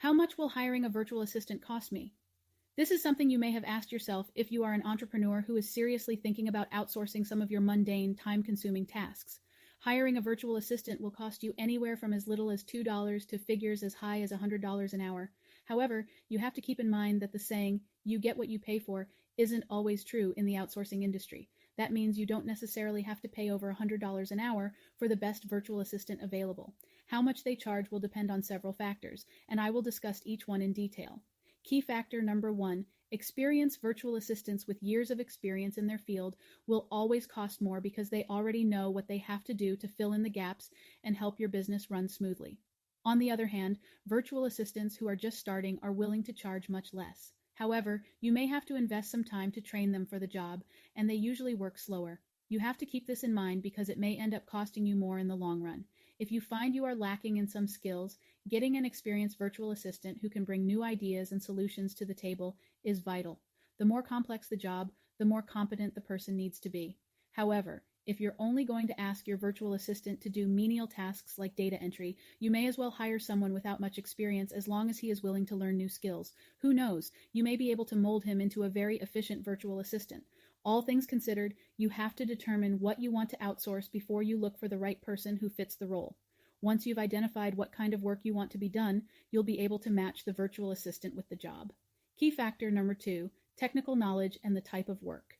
How much will hiring a virtual assistant cost me? This is something you may have asked yourself if you are an entrepreneur who is seriously thinking about outsourcing some of your mundane, time-consuming tasks. Hiring a virtual assistant will cost you anywhere from as little as $2 to figures as high as $100 an hour. However, you have to keep in mind that the saying, "you get what you pay for," isn't always true in the outsourcing industry. That means you don't necessarily have to pay over $100 an hour for the best virtual assistant available. How much they charge will depend on several factors, and I will discuss each one in detail. Key factor number 1, experienced virtual assistants with years of experience in their field will always cost more because they already know what they have to do to fill in the gaps and help your business run smoothly. On the other hand, virtual assistants who are just starting are willing to charge much less. However, you may have to invest some time to train them for the job, and they usually work slower. You have to keep this in mind because it may end up costing you more in the long run. If you find you are lacking in some skills, getting an experienced virtual assistant who can bring new ideas and solutions to the table is vital. The more complex the job, the more competent the person needs to be. However, if you're only going to ask your virtual assistant to do menial tasks like data entry, you may as well hire someone without much experience as long as he is willing to learn new skills. Who knows, you may be able to mold him into a very efficient virtual assistant. All things considered, you have to determine what you want to outsource before you look for the right person who fits the role. Once you've identified what kind of work you want to be done, you'll be able to match the virtual assistant with the job. Key factor number 2, technical knowledge and the type of work.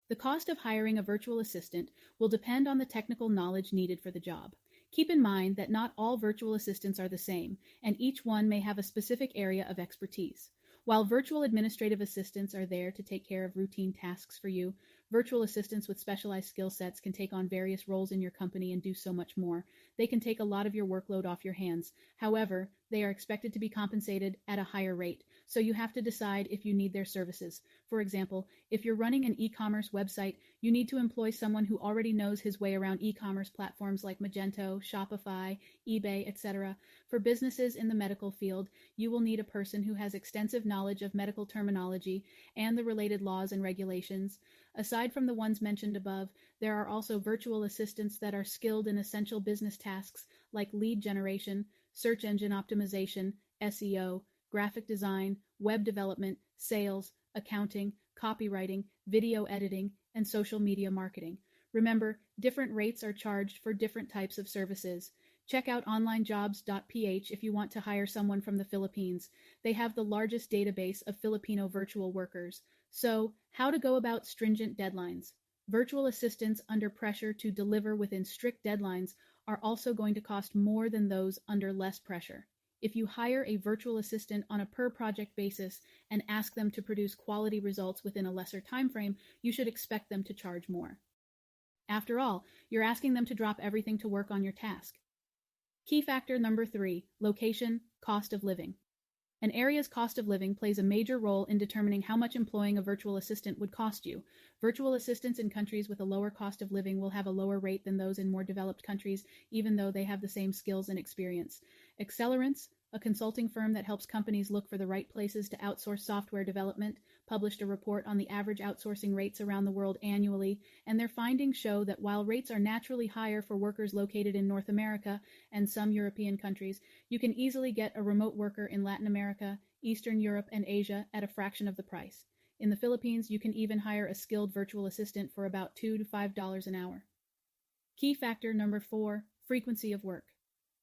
The cost of hiring a virtual assistant will depend on the technical knowledge needed for the job. Keep in mind that not all virtual assistants are the same, and each one may have a specific area of expertise. While virtual administrative assistants are there to take care of routine tasks for you, virtual assistants with specialized skill sets can take on various roles in your company and do so much more. They can take a lot of your workload off your hands. However, they are expected to be compensated at a higher rate, so you have to decide if you need their services. For example, if you're running an e-commerce website, you need to employ someone who already knows his way around e-commerce platforms like Magento, Shopify, eBay, etc. For businesses in the medical field, you will need a person who has extensive knowledge of medical terminology and the related laws and regulations. Aside from the ones mentioned above, there are also virtual assistants that are skilled in essential business tasks like lead generation, search engine optimization, SEO, graphic design, web development, sales, accounting, copywriting, video editing, and social media marketing. Remember, different rates are charged for different types of services. Check out onlinejobs.ph if you want to hire someone from the Philippines. They have the largest database of Filipino virtual workers. So, how to go about stringent deadlines. Virtual assistants under pressure to deliver within strict deadlines are also going to cost more than those under less pressure. If you hire a virtual assistant on a per-project basis and ask them to produce quality results within a lesser time frame, you should expect them to charge more. After all, you're asking them to drop everything to work on your task. Key factor number 3, location, cost of living. An area's cost of living plays a major role in determining how much employing a virtual assistant would cost you. Virtual assistants in countries with a lower cost of living will have a lower rate than those in more developed countries, even though they have the same skills and experience. Accelerants, a consulting firm that helps companies look for the right places to outsource software development, published a report on the average outsourcing rates around the world annually, and their findings show that while rates are naturally higher for workers located in North America and some European countries, you can easily get a remote worker in Latin America, Eastern Europe, and Asia at a fraction of the price. In the Philippines, you can even hire a skilled virtual assistant for about $2 to $5 an hour. Key factor number 4, frequency of work.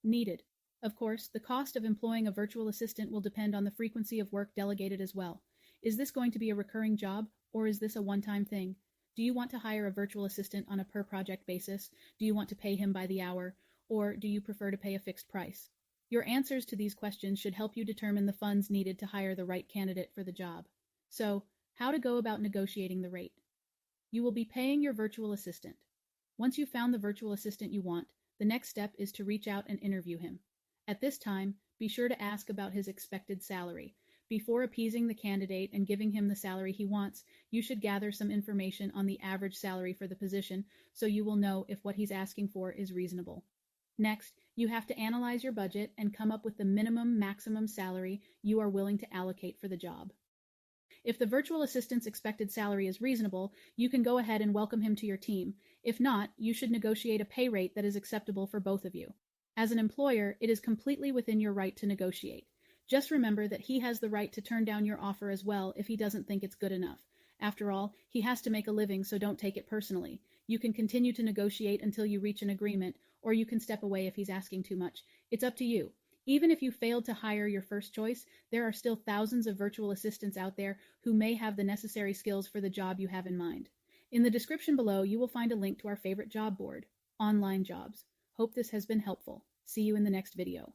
Needed. Of course, the cost of employing a virtual assistant will depend on the frequency of work delegated as well. Is this going to be a recurring job, or is this a one-time thing? Do you want to hire a virtual assistant on a per-project basis? Do you want to pay him by the hour? Or do you prefer to pay a fixed price? Your answers to these questions should help you determine the funds needed to hire the right candidate for the job. So, how to go about negotiating the rate? You will be paying your virtual assistant. Once you've found the virtual assistant you want, the next step is to reach out and interview him. At this time, be sure to ask about his expected salary. Before appeasing the candidate and giving him the salary he wants, you should gather some information on the average salary for the position so you will know if what he's asking for is reasonable. Next, you have to analyze your budget and come up with the maximum salary you are willing to allocate for the job. If the virtual assistant's expected salary is reasonable, you can go ahead and welcome him to your team. If not, you should negotiate a pay rate that is acceptable for both of you. As an employer, it is completely within your right to negotiate. Just remember that he has the right to turn down your offer as well if he doesn't think it's good enough. After all, he has to make a living, so don't take it personally. You can continue to negotiate until you reach an agreement, or you can step away if he's asking too much. It's up to you. Even if you failed to hire your first choice, there are still thousands of virtual assistants out there who may have the necessary skills for the job you have in mind. In the description below, you will find a link to our favorite job board, Online Jobs. Hope this has been helpful. See you in the next video.